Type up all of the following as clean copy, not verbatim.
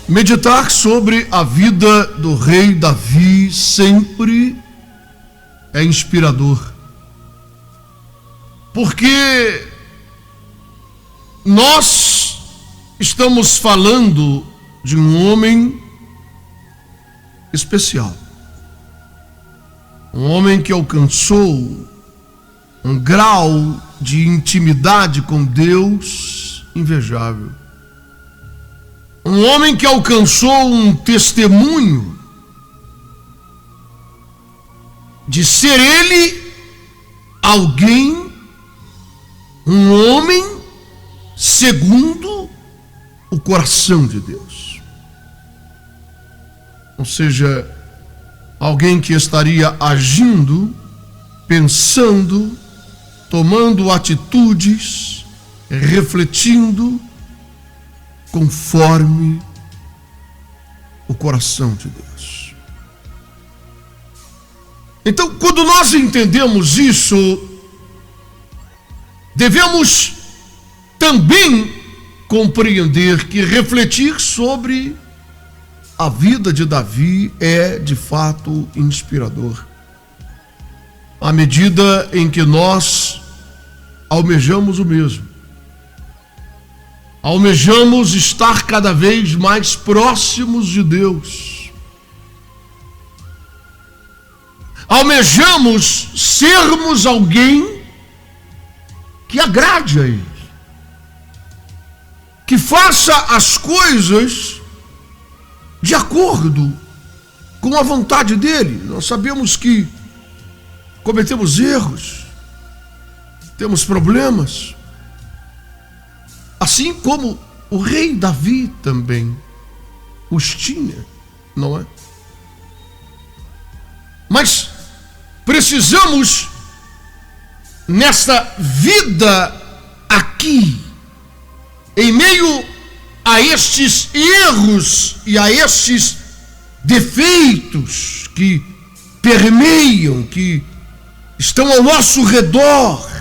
Meditar sobre a vida do rei Davi sempre é inspirador, porque nós estamos falando de um homem especial, um homem que alcançou um grau de intimidade com Deus invejável. Um homem que alcançou um testemunho de ser ele alguém, um homem segundo o coração de Deus. Ou seja, alguém que estaria agindo, pensando, tomando atitudes, refletindo conforme o coração de Deus. Então, quando nós entendemos isso, devemos também compreender que refletir sobre a vida de Davi é de fato inspirador. À medida em que nós almejamos o mesmo, almejamos estar cada vez mais próximos de Deus, almejamos sermos alguém que agrade a Ele, que faça as coisas de acordo com a vontade dEle. Nós sabemos que cometemos erros, temos problemas, assim como o rei Davi também os tinha, não é? Mas precisamos, nesta vida aqui, em meio a estes erros e a estes defeitos que permeiam, que estão ao nosso redor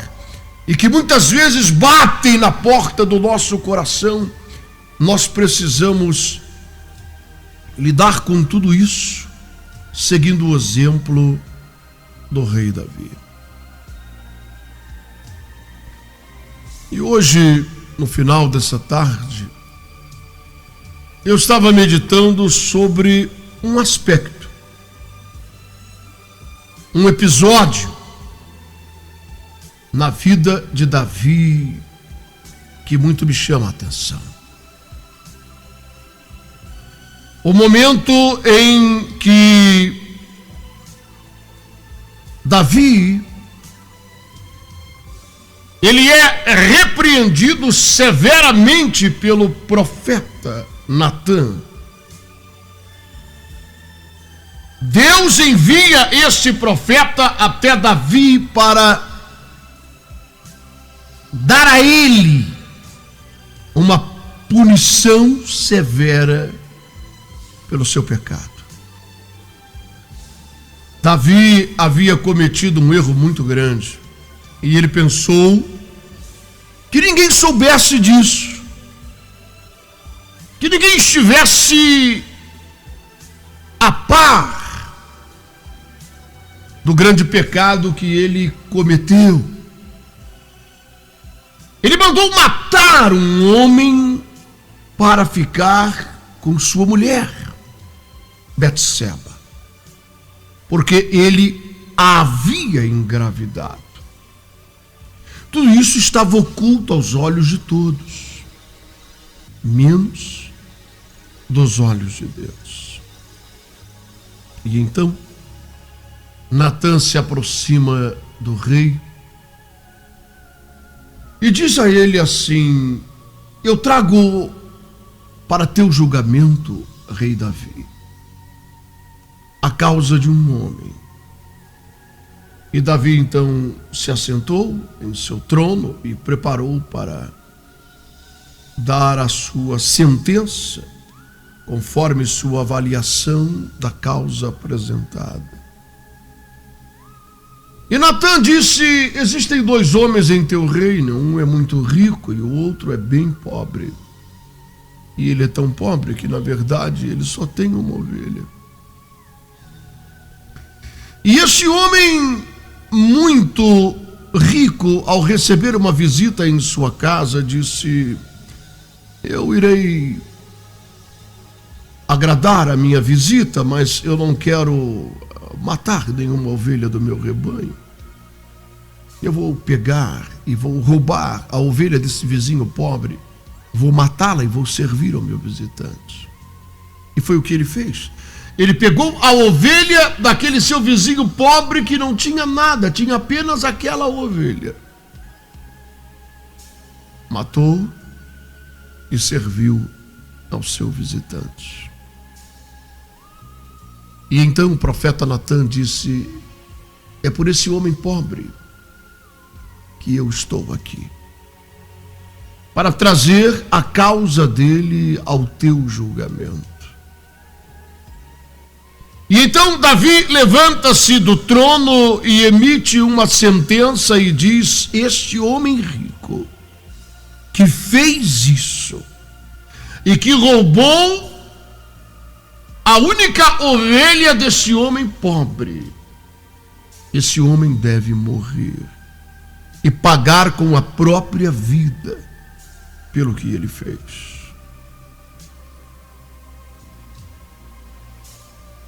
e que muitas vezes batem na porta do nosso coração, nós precisamos lidar com tudo isso seguindo o exemplo do rei Davi. E hoje, no final dessa tarde, eu estava meditando sobre um aspecto, um episódio na vida de Davi que muito me chama a atenção. O momento em que Davi ele é repreendido severamente pelo profeta Natã. Deus envia este profeta até Davi para dar a ele uma punição severa pelo seu pecado. Davi havia cometido um erro muito grande e ele pensou que ninguém soubesse disso, que ninguém estivesse a par do grande pecado que ele cometeu. Ele mandou matar um homem para ficar com sua mulher, Betseba, porque ele a havia engravidado. Tudo isso estava oculto aos olhos de todos, menos dos olhos de Deus. E então, Natã se aproxima do rei e diz a ele assim: eu trago para teu julgamento, rei Davi, a causa de um homem. E Davi então se assentou em seu trono e preparou para dar a sua sentença conforme sua avaliação da causa apresentada. E Natã disse: existem dois homens em teu reino, um é muito rico e o outro é bem pobre. E ele é tão pobre que, na verdade, ele só tem uma ovelha. E esse homem muito rico, ao receber uma visita em sua casa, disse: eu irei agradar a minha visita, mas eu não quero matar nenhuma ovelha do meu rebanho. Eu vou pegar e vou roubar a ovelha desse vizinho pobre, vou matá-la e vou servir ao meu visitante. E foi o que ele fez. Ele pegou a ovelha daquele seu vizinho pobre que não tinha nada, tinha apenas aquela ovelha. Matou e serviu ao seu visitante. E então o profeta Natã disse: é por esse homem pobre que eu estou aqui, para trazer a causa dele ao teu julgamento. E então Davi levanta-se do trono e emite uma sentença e diz: este homem rico que fez isso e que roubou a única ovelha desse homem pobre, esse homem deve morrer e pagar com a própria vida pelo que ele fez.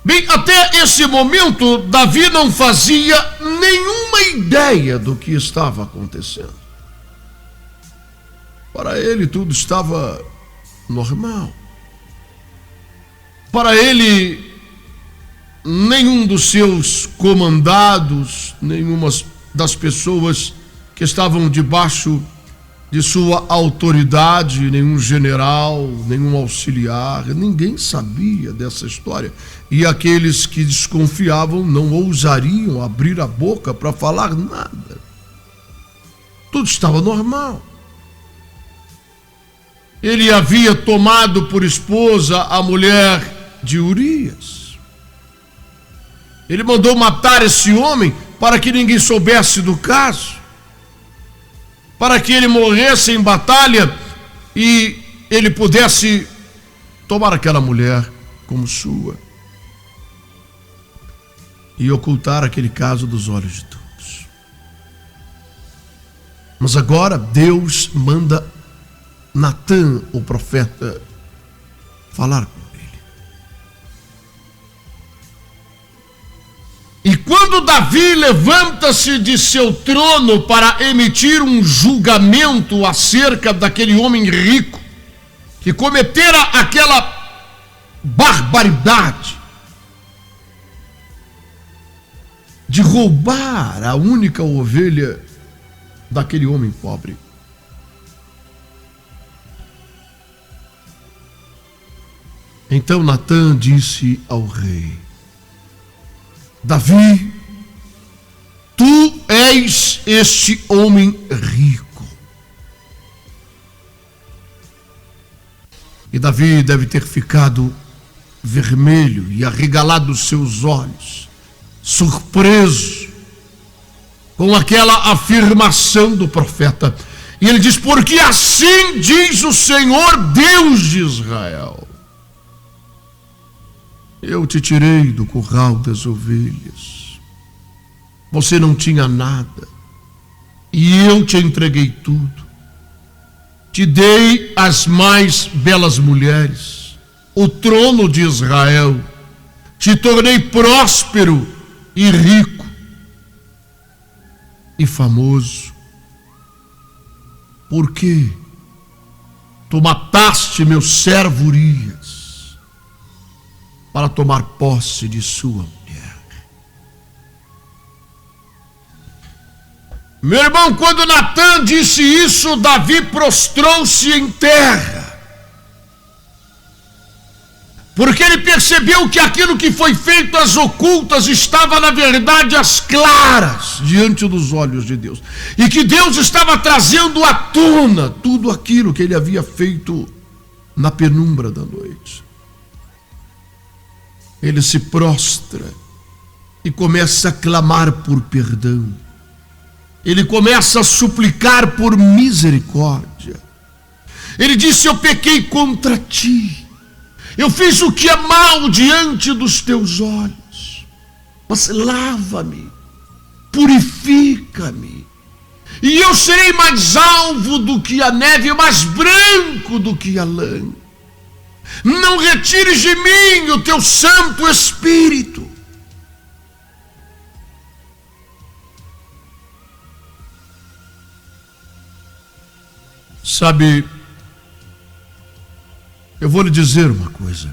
Bem, até esse momento, Davi não fazia nenhuma ideia do que estava acontecendo. Para ele tudo estava normal. Para ele, nenhum dos seus comandados, nenhuma das pessoas que estavam debaixo de sua autoridade, nenhum general, nenhum auxiliar, ninguém sabia dessa história. E aqueles que desconfiavam não ousariam abrir a boca para falar nada. Tudo estava normal. Ele havia tomado por esposa a mulher de Urias. Ele mandou matar esse homem para que ninguém soubesse do caso, para que ele morresse em batalha e ele pudesse tomar aquela mulher como sua e ocultar aquele caso dos olhos de todos. Mas agora Deus manda Natã, o profeta, falar com ele. E quando Davi levanta-se de seu trono para emitir um julgamento acerca daquele homem rico que cometera aquela barbaridade de roubar a única ovelha daquele homem pobre, então Natã disse ao rei: Davi, tu és este homem rico. E Davi deve ter ficado vermelho e arregalado os seus olhos, surpreso com aquela afirmação do profeta. E ele diz: porque assim diz o Senhor Deus de Israel: eu te tirei do curral das ovelhas, você não tinha nada, e eu te entreguei tudo, te dei as mais belas mulheres, o trono de Israel, te tornei próspero e rico e famoso. Por quê? Tu mataste meu servo Urias para tomar posse de sua mulher. Meu irmão, quando Natã disse isso, Davi prostrou-se em terra, porque ele percebeu que aquilo que foi feito às ocultas estava, na verdade, às claras diante dos olhos de Deus, e que Deus estava trazendo à tona tudo aquilo que ele havia feito na penumbra da noite. Ele se prostra e começa a clamar por perdão. Ele começa a suplicar por misericórdia. Ele disse: eu pequei contra ti, eu fiz o que é mal diante dos teus olhos, mas lava-me, purifica-me, e eu serei mais alvo do que a neve, mais branco do que a lã. Não retires de mim o teu Santo Espírito. Sabe, eu vou lhe dizer uma coisa.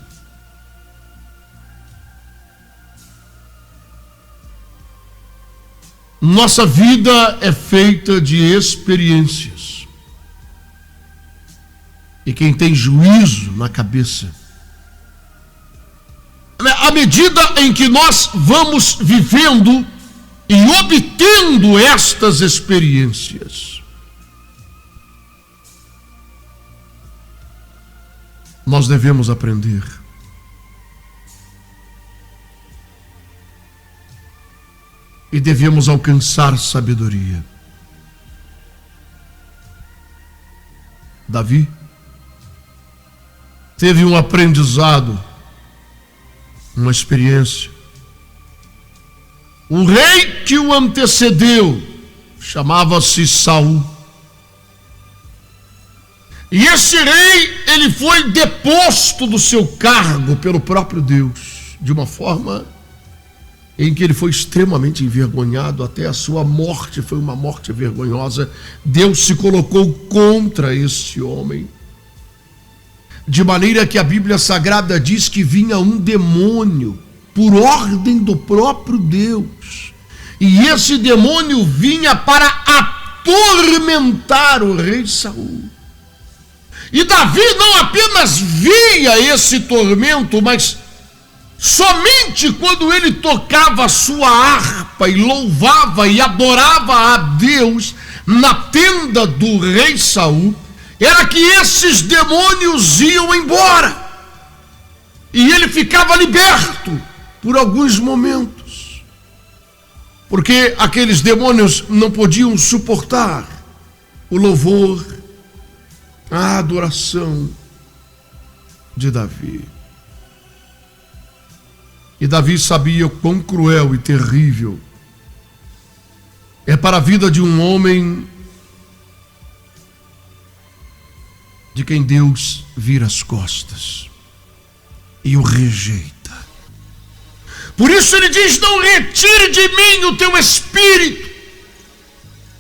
Nossa vida é feita de experiências. E quem tem juízo na cabeça, à medida em que nós vamos vivendo e obtendo estas experiências, nós devemos aprender. E devemos alcançar sabedoria. Davi teve um aprendizado, uma experiência. O rei que o antecedeu chamava-se Saul. E esse rei, ele foi deposto do seu cargo pelo próprio Deus, de uma forma em que ele foi extremamente envergonhado, até a sua morte foi uma morte vergonhosa. Deus se colocou contra esse homem, de maneira que a Bíblia Sagrada diz que vinha um demônio, por ordem do próprio Deus, e esse demônio vinha para atormentar o rei Saul. E Davi não apenas via esse tormento, mas somente quando ele tocava a sua harpa e louvava e adorava a Deus na tenda do rei Saul, era que esses demônios iam embora. E ele ficava liberto por alguns momentos, porque aqueles demônios não podiam suportar o louvor, a adoração de Davi. E Davi sabia o quão cruel e terrível é para a vida de um homem de quem Deus vira as costas e o rejeita. Por isso ele diz: não retire de mim o teu espírito.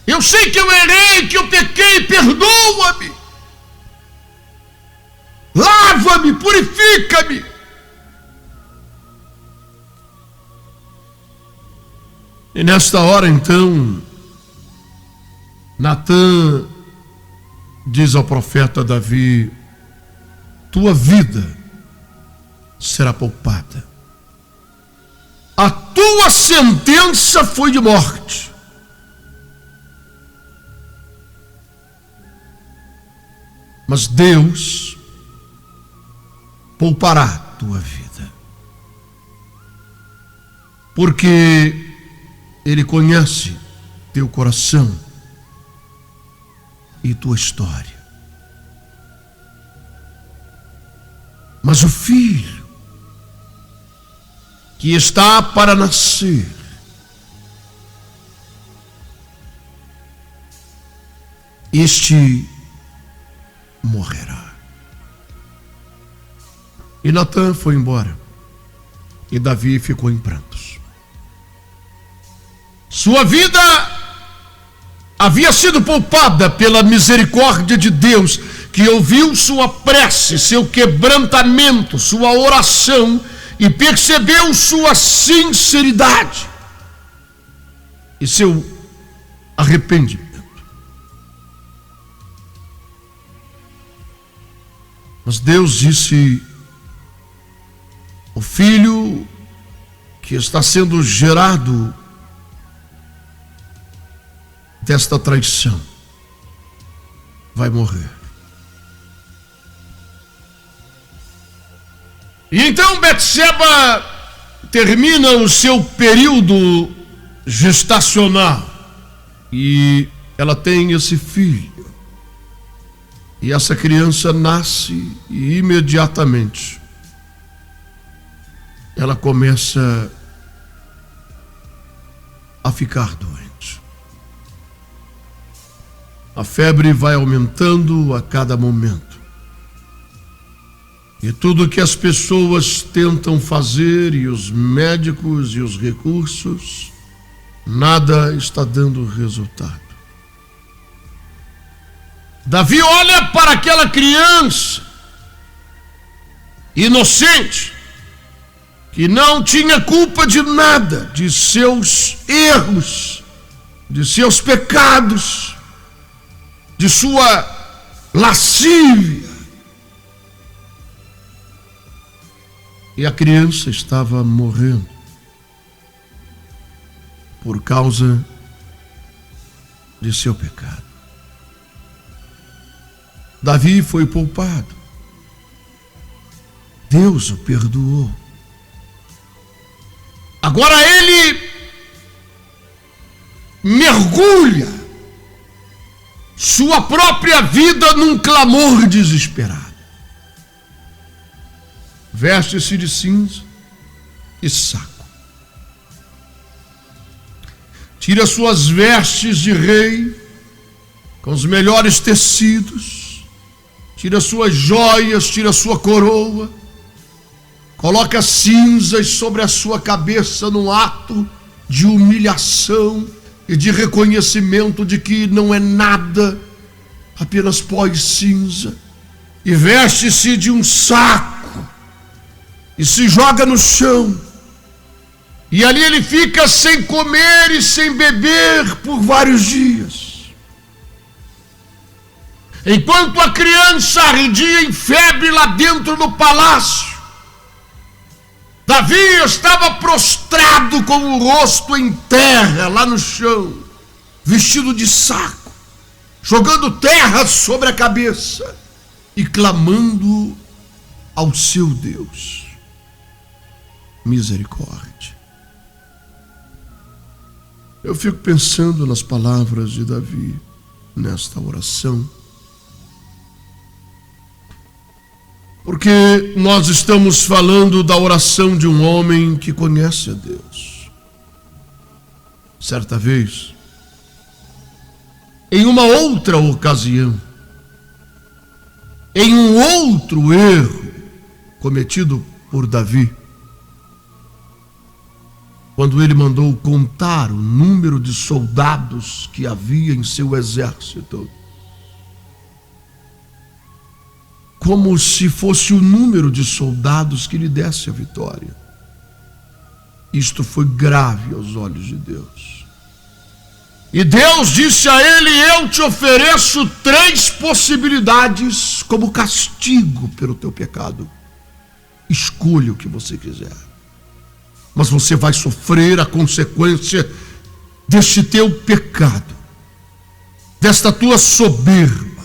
Eu sei que eu errei, que eu pequei, perdoa-me. Lava-me, purifica-me. E nesta hora, então, Natã diz ao profeta Davi: tua vida será poupada. A tua sentença foi de morte. Mas Deus poupará a tua vida, porque Ele conhece teu coração e tua história. Mas o filho que está para nascer, este morrerá. E Natã foi embora, e Davi ficou em prantos. Sua vida havia sido poupada pela misericórdia de Deus, que ouviu sua prece, seu quebrantamento, sua oração, e percebeu sua sinceridade e seu arrependimento. Mas Deus disse: o filho que está sendo gerado desta traição vai morrer. E então Betseba termina o seu período gestacional e ela tem esse filho. E essa criança nasce e imediatamente ela começa a ficar doente. A febre vai aumentando a cada momento. E tudo que as pessoas tentam fazer, e os médicos e os recursos, nada está dando resultado. Davi olha para aquela criança inocente, que não tinha culpa de nada, de seus erros, de seus pecados, de sua lascívia. E a criança estava morrendo por causa de seu pecado. Davi foi poupado. Deus o perdoou. Agora ele mergulha sua própria vida num clamor desesperado. Veste-se de cinza e saco. Tira suas vestes de rei com os melhores tecidos. Tira suas joias, tira sua coroa. Coloca cinzas sobre a sua cabeça num ato de humilhação e de reconhecimento de que não é nada, apenas pó e cinza. E veste-se de um saco e se joga no chão. E ali ele fica sem comer e sem beber por vários dias. Enquanto a criança ardia em febre lá dentro do palácio, Davi estava prostrado com o rosto em terra, lá no chão, vestido de saco, jogando terra sobre a cabeça e clamando ao seu Deus. Misericórdia. Eu fico pensando nas palavras de Davi nesta oração, porque nós estamos falando da oração de um homem que conhece a Deus. Certa vez, em uma outra ocasião, em um outro erro cometido por Davi, quando ele mandou contar o número de soldados que havia em seu exército, como se fosse o número de soldados que lhe desse a vitória. Isto foi grave aos olhos de Deus. E Deus disse a ele: eu te ofereço 3 possibilidades como castigo pelo teu pecado. Escolha o que você quiser. Mas você vai sofrer a consequência deste teu pecado, desta tua soberba,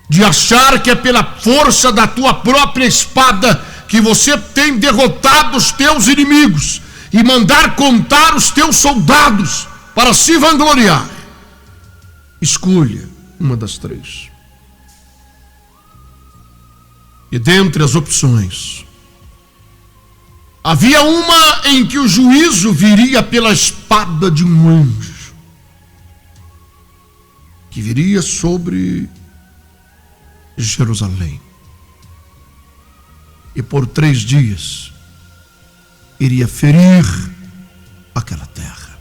de achar que é pela força da tua própria espada que você tem derrotado os teus inimigos e mandar contar os teus soldados para se vangloriar. Escolha uma das 3. E dentre as opções, havia uma em que o juízo viria pela espada de um anjo, que viria sobre Jerusalém, e por 3 dias iria ferir aquela terra.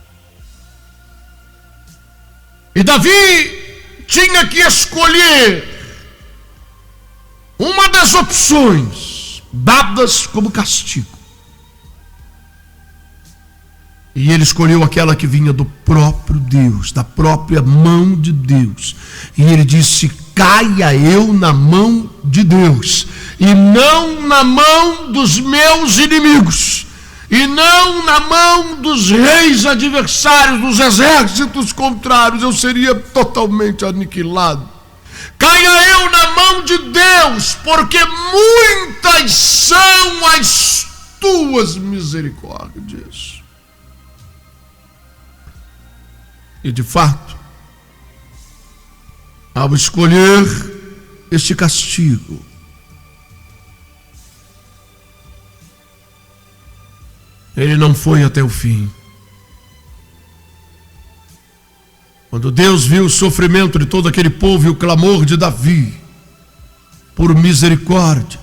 E Davi tinha que escolher uma das opções dadas como castigo. E ele escolheu aquela que vinha do próprio Deus, da própria mão de Deus. E ele disse: caia eu na mão de Deus, e não na mão dos meus inimigos, e não na mão dos reis adversários, dos exércitos contrários. Eu seria totalmente aniquilado. Caia eu na mão de Deus, porque muitas são as tuas misericórdias. E de fato, ao escolher este castigo. Ele não foi até o fim. Quando Deus viu o sofrimento de todo aquele povo e o clamor de Davi por misericórdia,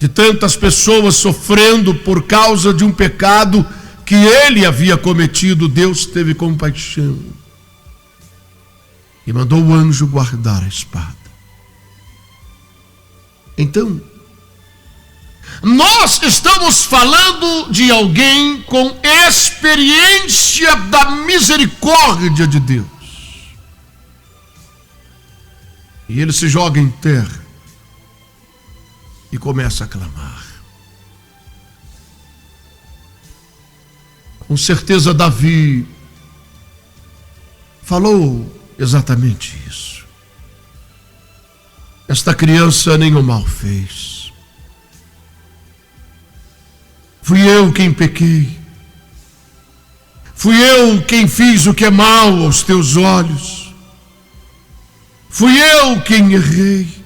de tantas pessoas sofrendo por causa de um pecado que ele havia cometido, Deus teve compaixão e mandou o anjo guardar a espada. Então, nós estamos falando de alguém com experiência da misericórdia de Deus. E ele se joga em terra e começa a clamar. Com certeza Davi falou exatamente isso. Esta criança nenhum mal fez. Fui eu quem pequei. Fui eu quem fiz o que é mal aos teus olhos. Fui eu quem errei.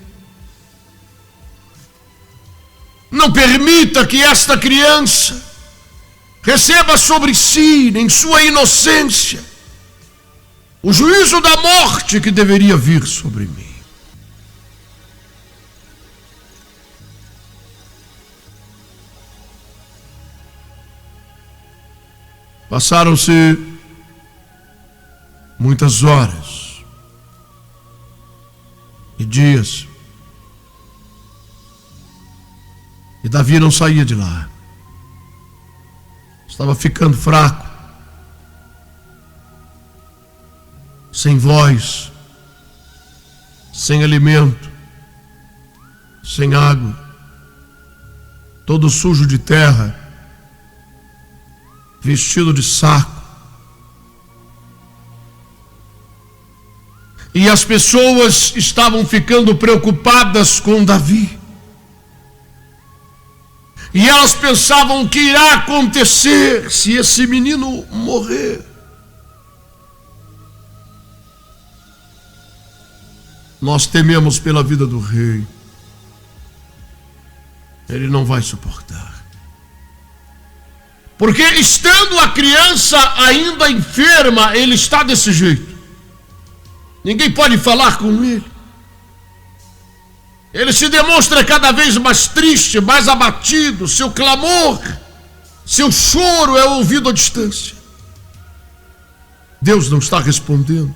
Não permita que esta criança receba sobre si, em sua inocência, o juízo da morte que deveria vir sobre mim. Passaram-se muitas horas e dias, e Davi não saía de lá. Estava ficando fraco, sem voz, sem alimento, sem água, todo sujo de terra, vestido de saco. E as pessoas estavam ficando preocupadas com Davi. E elas pensavam o que irá acontecer se esse menino morrer. Nós tememos pela vida do rei. Ele não vai suportar. Porque estando a criança ainda enferma, ele está desse jeito. Ninguém pode falar com ele. Ele se demonstra cada vez mais triste, mais abatido. Seu clamor, seu choro é ouvido à distância. Deus não está respondendo.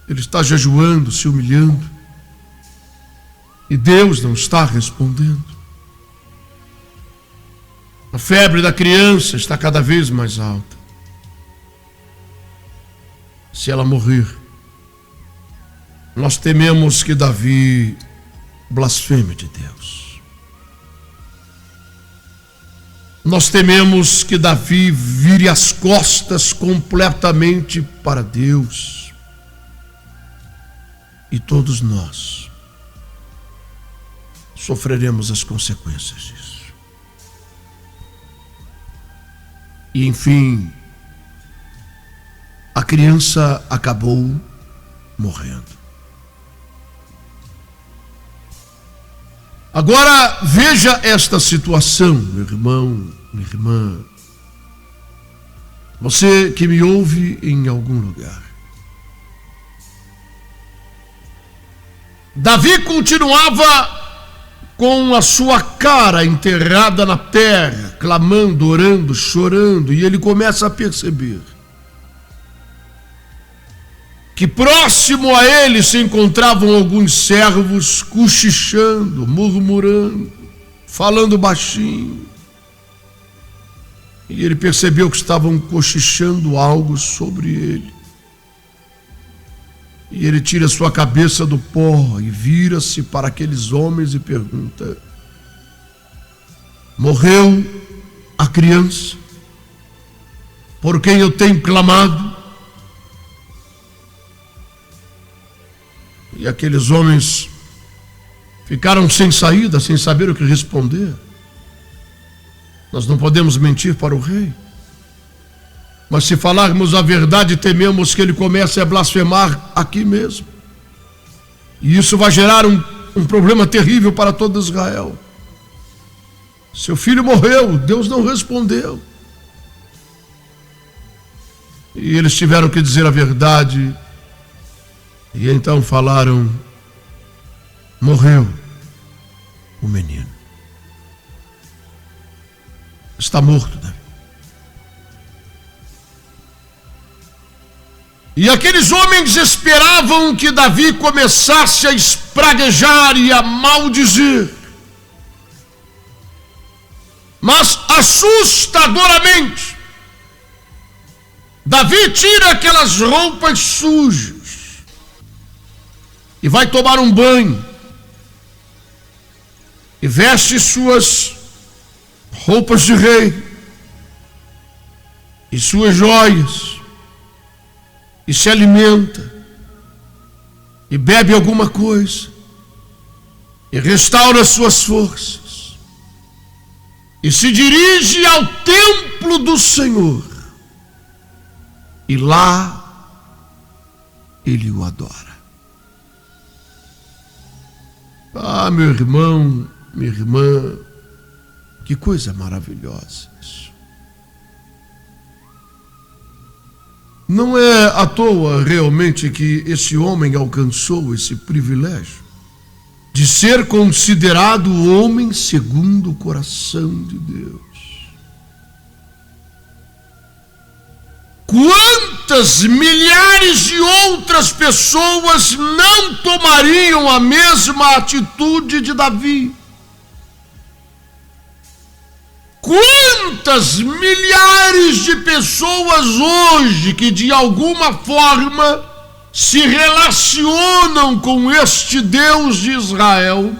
Ele está jejuando, se humilhando. E Deus não está respondendo. A febre da criança está cada vez mais alta. Se ela morrer, nós tememos que Davi blasfeme de Deus. Nós tememos que Davi vire as costas completamente para Deus. E todos nós sofreremos as consequências disso. E enfim, a criança acabou morrendo. Agora veja esta situação, meu irmão, minha irmã. Você que me ouve em algum lugar. Davi continuava com a sua cara enterrada na terra, clamando, orando, chorando, e ele começa a perceber que próximo a ele se encontravam alguns servos cochichando, murmurando, falando baixinho. E ele percebeu que estavam cochichando algo sobre ele. E ele tira sua cabeça do pó e vira-se para aqueles homens e pergunta: morreu a criança por quem eu tenho clamado? E aqueles homens ficaram sem saída, sem saber o que responder. Nós não podemos mentir para o rei. Mas se falarmos a verdade, tememos que ele comece a blasfemar aqui mesmo. E isso vai gerar um problema terrível para todo Israel. Seu filho morreu, Deus não respondeu. E eles tiveram que dizer a verdade. E então falaram: morreu o menino. Está morto, Davi. E aqueles homens esperavam que Davi começasse a espraguejar e a maldizer. Mas assustadoramente, Davi tira aquelas roupas sujas e vai tomar um banho e veste suas roupas de rei e suas joias e se alimenta e bebe alguma coisa e restaura suas forças e se dirige ao templo do Senhor e lá ele o adora. Ah, meu irmão, minha irmã, que coisa maravilhosa isso. Não é à toa realmente que esse homem alcançou esse privilégio de ser considerado o homem segundo o coração de Deus. Quantas milhares de outras pessoas não tomariam a mesma atitude de Davi? Quantas milhares de pessoas hoje que de alguma forma se relacionam com este Deus de Israel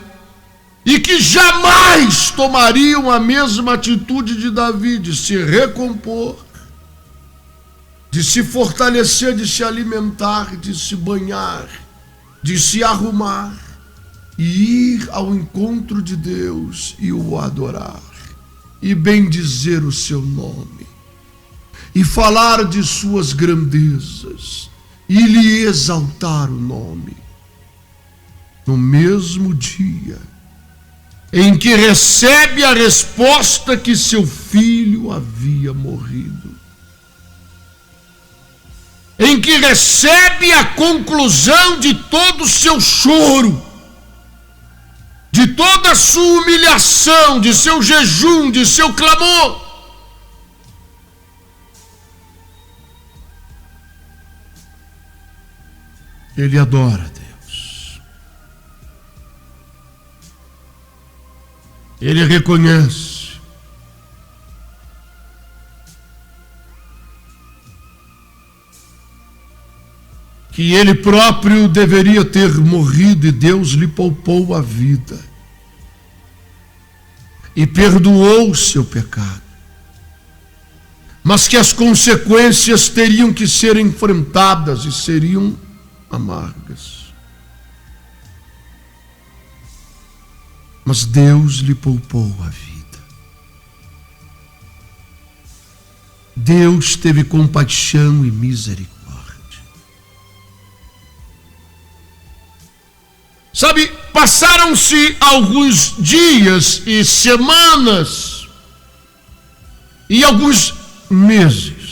e que jamais tomariam a mesma atitude de Davi, de se recompor, de se fortalecer, de se alimentar, de se banhar, de se arrumar e ir ao encontro de Deus e o adorar e bendizer o seu nome e falar de suas grandezas e lhe exaltar o nome no mesmo dia em que recebe a resposta que seu filho havia morrido, em que recebe a conclusão de todo o seu choro, de toda a sua humilhação, de seu jejum, de seu clamor. Ele adora Deus. Ele reconhece que ele próprio deveria ter morrido e Deus lhe poupou a vida e perdoou o seu pecado, mas que as consequências teriam que ser enfrentadas e seriam amargas. Mas Deus lhe poupou a vida. Deus teve compaixão e misericórdia. Sabe, passaram-se alguns dias e semanas e alguns meses.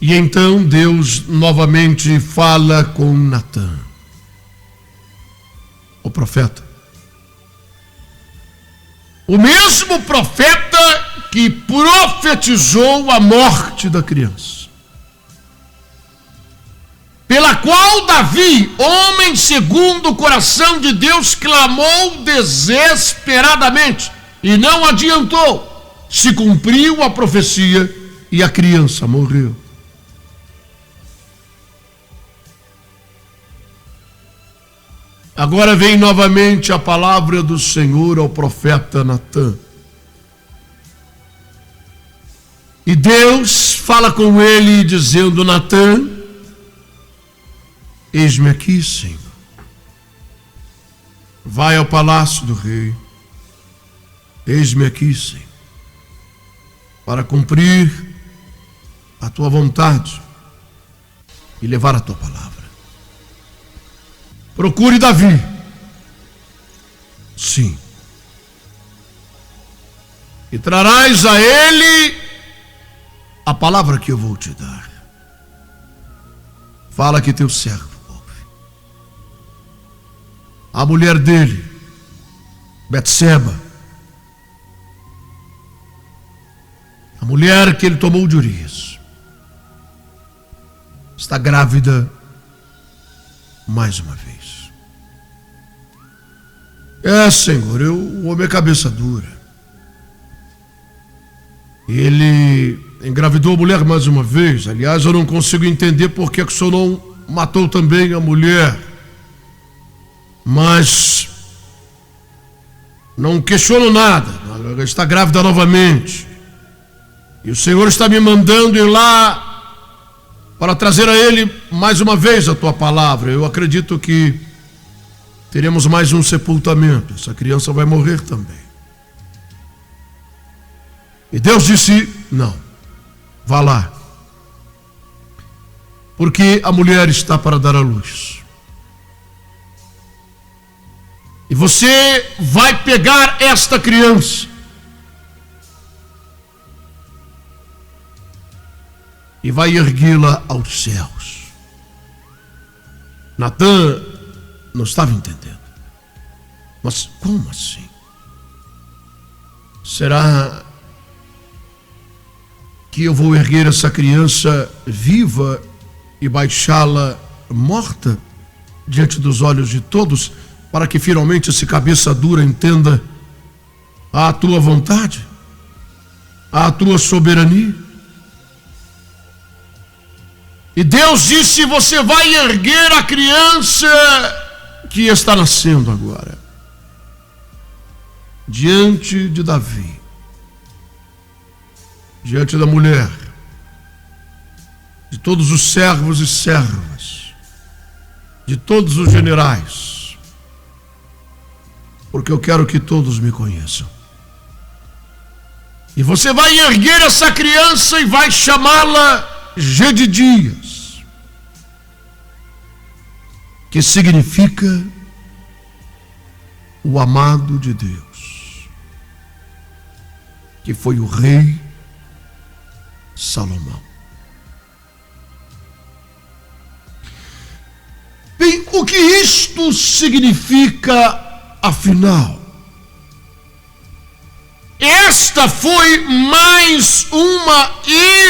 E então Deus novamente fala com Natã, o profeta. O mesmo profeta que profetizou a morte da criança, pela qual Davi, homem segundo o coração de Deus, clamou desesperadamente e não adiantou. Se cumpriu a profecia e a criança morreu. Agora vem novamente a palavra do Senhor ao profeta Natã. E Deus fala com ele dizendo: Natã, eis-me aqui, Senhor. Vai ao palácio do rei Eis-me aqui, Senhor, para cumprir a tua vontade e levar a tua palavra. Procure Davi. Sim. E trarás a ele a palavra que eu vou te dar. Fala que teu servo ouve. A mulher dele, Betseba, a mulher que ele tomou de Urias, está grávida mais uma vez. Senhor, o homem é cabeça dura. Ele engravidou a mulher mais uma vez. Aliás, eu não consigo entender por que o senhor não matou também a mulher. Mas não questiono nada. Ela está grávida novamente. E o Senhor está me mandando ir lá para trazer a ele mais uma vez a tua palavra. Eu acredito que teremos mais um sepultamento. Essa criança vai morrer também. E Deus disse: não, vá lá, porque a mulher está para dar à luz. E você vai pegar esta criança e vai erguê-la aos céus. Natã não estava entendendo. Mas como assim? Será que eu vou erguer essa criança viva e baixá-la morta diante dos olhos de todos, para que finalmente esse cabeça dura entenda a tua vontade, a tua soberania? E Deus disse: você vai erguer a criança que está nascendo agora diante de Davi, diante da mulher, de todos os servos e servas, de todos os generais, porque eu quero que todos me conheçam. E você vai erguer essa criança e vai chamá-la Jedidias, que significa o amado de Deus, que foi o rei Salomão. Bem, o que isto significa, afinal? Esta foi mais uma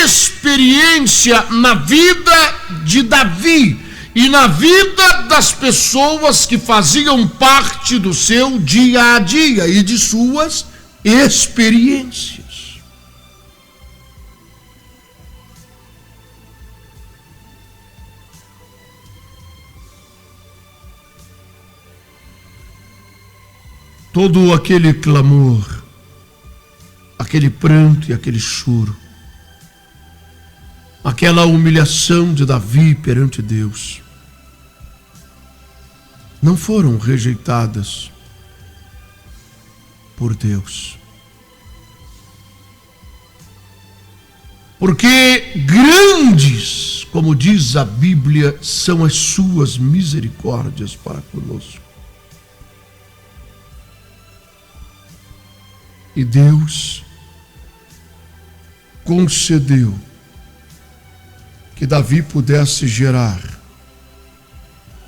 experiência na vida de Davi e na vida das pessoas que faziam parte do seu dia a dia e de suas experiências. Todo aquele clamor, aquele pranto e aquele choro, aquela humilhação de Davi perante Deus, não foram rejeitadas por Deus. Porque grandes, como diz a Bíblia, são as suas misericórdias para conosco. E Deus concedeu que Davi pudesse gerar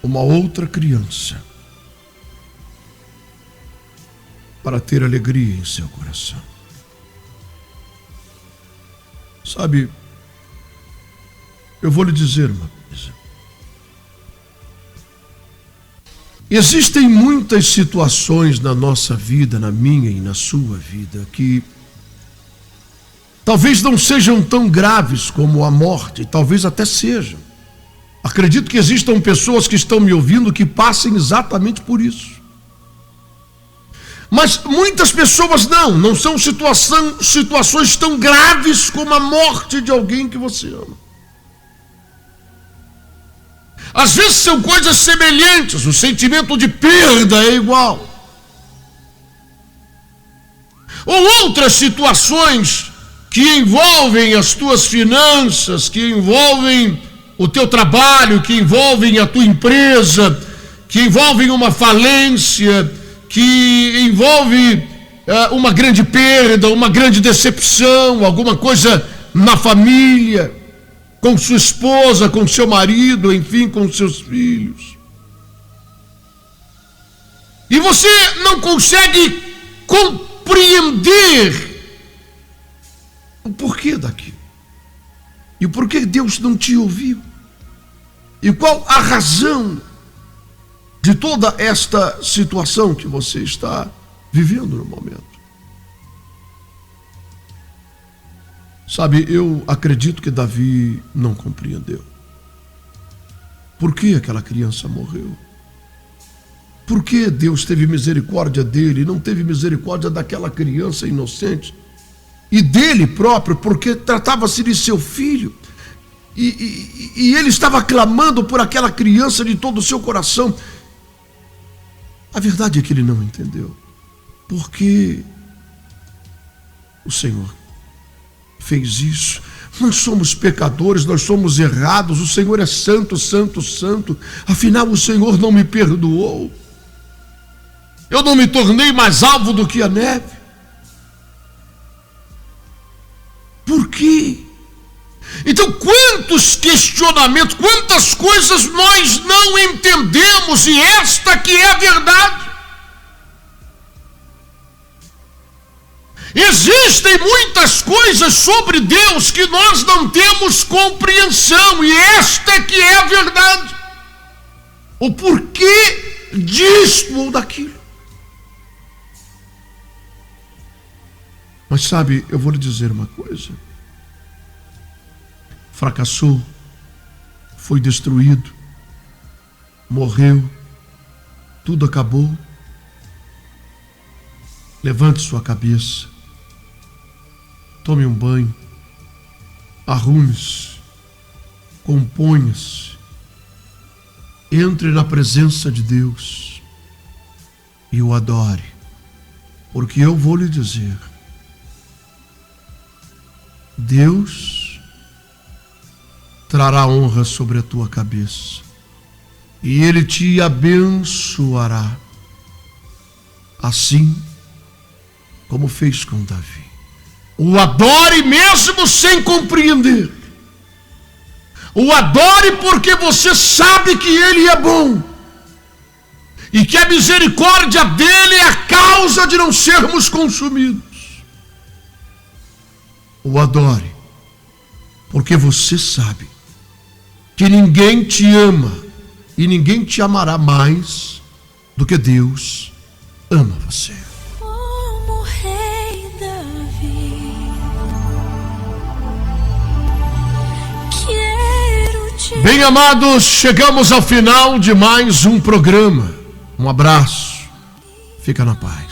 uma outra criança para ter alegria em seu coração. Sabe, eu vou lhe dizer uma coisa. Existem muitas situações na nossa vida, na minha e na sua vida, que talvez não sejam tão graves como a morte, talvez até sejam. Acredito que existam pessoas que estão me ouvindo que passem exatamente por isso. Mas muitas pessoas não são situações tão graves como a morte de alguém que você ama. Às vezes são coisas semelhantes, o sentimento de perda é igual. ou outras situações que envolvem as tuas finanças, que envolvem o teu trabalho, que envolvem a tua empresa, que envolvem uma falência, que envolve uma grande perda, uma grande decepção, alguma coisa na família, com sua esposa, com seu marido, enfim, com seus filhos. E você não consegue compreender o porquê daquilo. E o porquê Deus não te ouviu. E qual a razão de toda esta situação que você está vivendo no momento. Sabe, eu acredito que Davi não compreendeu. Por que aquela criança morreu? Por que Deus teve misericórdia dele e não teve misericórdia daquela criança inocente? E dele próprio, porque tratava-se de seu filho. E ele estava clamando por aquela criança de todo o seu coração. A verdade é que ele não entendeu. Porque o Senhor fez isso. Nós somos pecadores, nós somos errados. O Senhor é santo, santo, santo. Afinal, o Senhor não me perdoou. Eu não me tornei mais alvo do que a neve. Por quê? Então, quantos questionamentos, quantas coisas nós não entendemos, e esta que é a verdade. Existem muitas coisas sobre Deus que nós não temos compreensão, e esta que é a verdade. O porquê disto ou daquilo. Mas sabe, eu vou lhe dizer uma coisa. Fracassou, foi destruído, morreu, tudo acabou. Levante sua cabeça, tome um banho, arrume-se, componha-se, entre na presença de Deus e o adore, porque eu vou lhe dizer, Deus trará honra sobre a tua cabeça e Ele te abençoará, assim como fez com Davi. O adore mesmo sem compreender. O adore porque você sabe que Ele é bom e que a misericórdia dEle é a causa de não sermos consumidos. O adore porque você sabe que ninguém te ama e ninguém te amará mais do que Deus ama você. Como rei Davi, quero te... Bem, amados, chegamos ao final de mais um programa. Um abraço. Fica na paz.